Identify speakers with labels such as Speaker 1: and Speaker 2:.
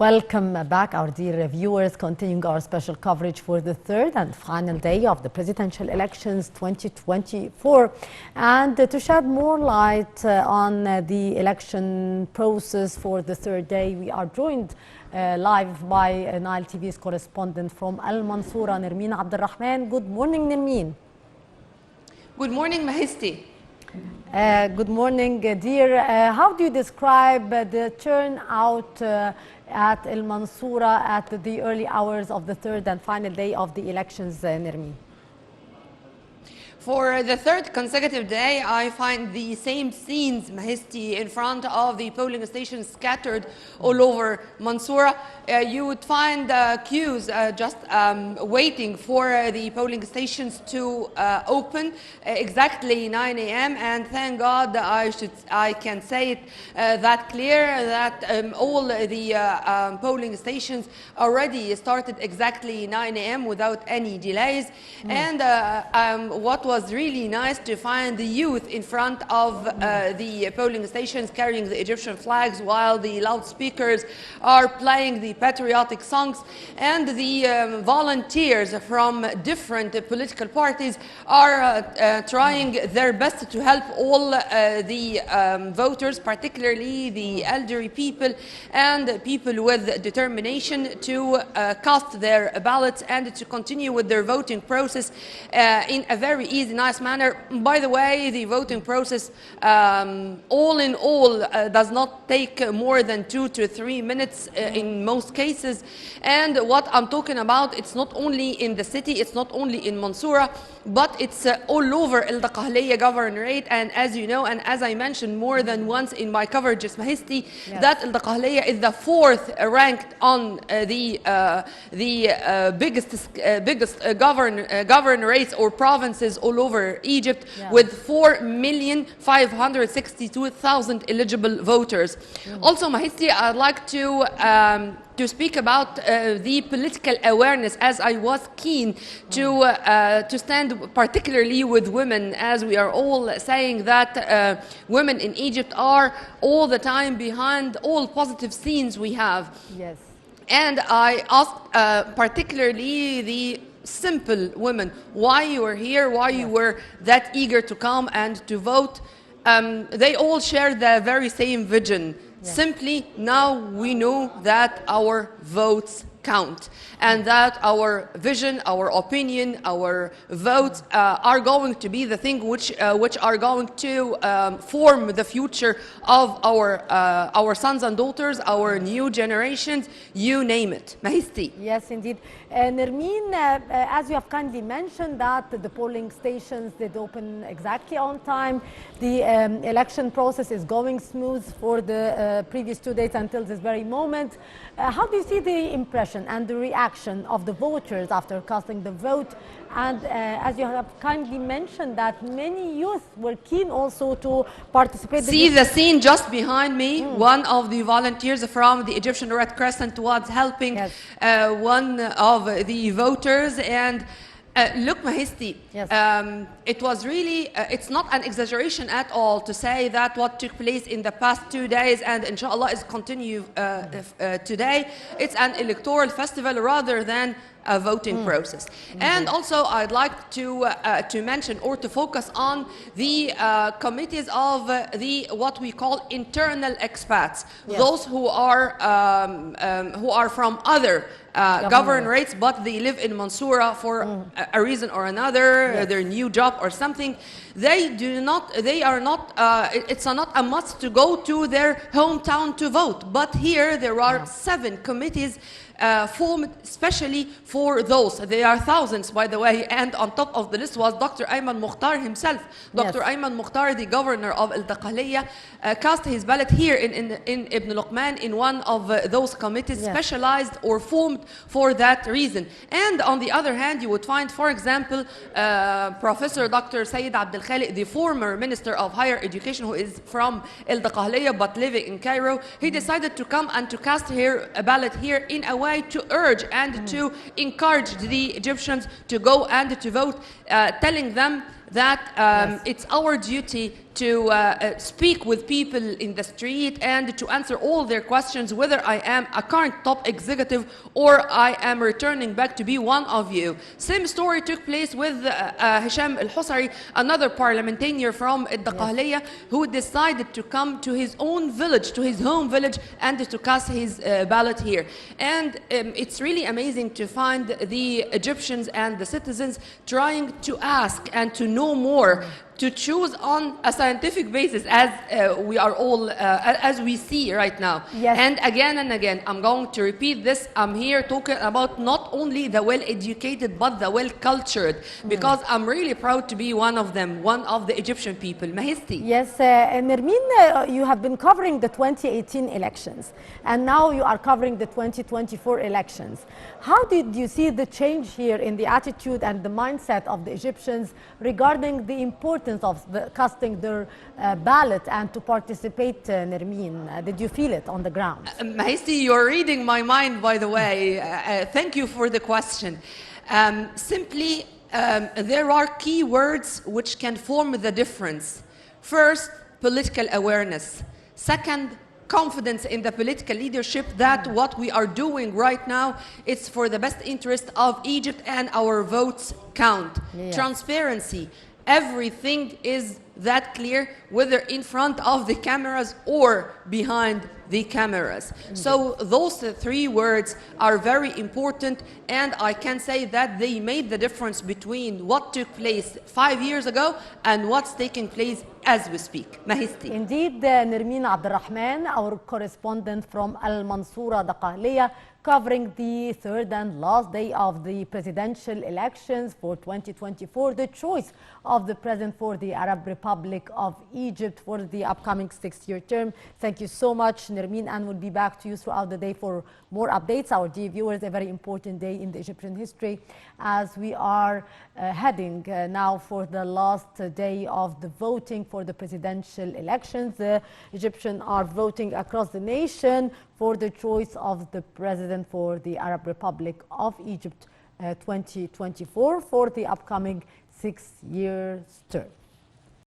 Speaker 1: Welcome back, our dear viewers, continuing our special coverage for the third and final day of the presidential elections 2024. And to shed more light on the election process for the third day, we are joined live by Nile TV's correspondent from Al Mansoura, Nermine Rahman. Good morning, Nermine.
Speaker 2: Good morning, Mahisti.
Speaker 1: Good morning, dear. How do you describe the turnout at Al Mansoura at the early hours of the third and final day of the elections, Nermine?
Speaker 2: For the third consecutive day, I find the same scenes, Mahisti, in front of the polling stations scattered all over Mansoura. You would find queues just waiting for the polling stations to open exactly 9 a.m. And thank God I can say it that clear that all the polling stations already started exactly 9 a.m. without any delays. And what was really nice to find the youth in front of the polling stations carrying the Egyptian flags while the loudspeakers are playing the patriotic songs, and the volunteers from different political parties are trying their best to help all the voters, particularly the elderly people and people with determination to cast their ballots and to continue with their voting process in a very easy, nice manner. By the way, the voting process all in all does not take more than 2 to 3 minutes in most cases. And what I'm talking about, it's not only in the city, it's not only in Mansoura, but it's all over Al Dakhahliya governorate. And as you know, and as I mentioned more than once in my coverage, Mahisti, that Al Dakhahliya is the fourth ranked on the biggest governorates or provinces all over Egypt, with 4,562,000 eligible voters. Also, Mahisti, I'd like to speak about the political awareness, as I was keen to stand particularly with women, as we are all saying that women in Egypt are all the time behind all positive scenes we have.
Speaker 1: Yes.
Speaker 2: And I asked particularly the simple women why you were here, why you were that eager to come and to vote. They all share the very same vision. Simply, now we know that our votes count, and that our vision, our opinion, our votes are going to be the thing which are going to form the future of our sons and daughters, our new generations, you name it. Mahisti.
Speaker 1: Yes, indeed. Nermine, as you have kindly mentioned that the polling stations did open exactly on time. The election process is going smooth for the previous 2 days until this very moment. How do you see the impression and the reaction of the voters after casting the vote? And as you have kindly mentioned that many youth were keen also to participate.
Speaker 2: See the scene just behind me. One of the volunteers from the Egyptian Red Crescent was helping one of the voters. And look, Mahisti, it was really, it's not an exaggeration at all to say that what took place in the past 2 days and inshallah is continue today, it's an electoral festival rather than a voting process. And also I'd like to mention or to focus on the committees of the what we call internal expats, those who are from other governorates, but they live in Mansoura for a reason or another, their new job or something. They are not, it's not a must to go to their hometown to vote. But here there are 7 committees formed especially for those. There are thousands, by the way, and on top of the list was Dr. Ayman Mukhtar himself. Dr. Ayman Mukhtar, the governor of Al Dakhahliya, cast his ballot here in Ibn Luqman in one of those committees specialized or formed for that reason. And on the other hand, you would find, for example, Professor Dr. Sayyid Abdel Khaliq, the former Minister of Higher Education, who is from Al Dakhahliya but living in Cairo. He decided to come and to cast a ballot here in a way to urge and to encourage the Egyptians to go and to vote, telling them that it's our duty to speak with people in the street and to answer all their questions, whether I am a current top executive or I am returning back to be one of you. Same story took place with Hisham al-Husari, another parliamentarian from Dakhahliya, who decided to come to his own village, to his home village, and to cast his ballot here. And it's really amazing to find the Egyptians and the citizens trying to ask and to know more, to choose on a scientific basis, as we are all, as we see right now.
Speaker 1: Yes.
Speaker 2: And again, I'm going to repeat this. I'm here talking about not only the well-educated, but the well-cultured, because I'm really proud to be one of them, one of the Egyptian people. Mahisti.
Speaker 1: Yes, Nermine, you have been covering the 2018 elections, and now you are covering the 2024 elections. How did you see the change here in the attitude and the mindset of the Egyptians regarding the importance of casting their ballot and to participate, Nermine? Did you feel it on the ground?
Speaker 2: Mahisti, you're reading my mind, by the way. Thank you for the question. Simply, there are key words which can form the difference. First, political awareness. Second, confidence in the political leadership that what we are doing right now is for the best interest of Egypt and our votes count.
Speaker 1: Yeah.
Speaker 2: Transparency. Everything is that clear, whether in front of the cameras or behind the cameras. So those three words are very important, and I can say that they made the difference between what took place 5 years ago and what's taking place as we speak. Mahisti.
Speaker 1: Indeed, Nermine Rahman, our correspondent from Al Mansoura, Dakhahliya, covering the third and last day of the presidential elections for 2024, the choice of the president for the Arab Republic of Egypt for the upcoming 6-year term. Thank you so much, Nermine, and we'll be back to you throughout the day for more updates. Our dear viewers, a very important day in the Egyptian history as we are heading now for the last day of the voting for the presidential elections. The Egyptians are voting across the nation for the choice of the president for the Arab Republic of Egypt 2024 for the upcoming 6-year term.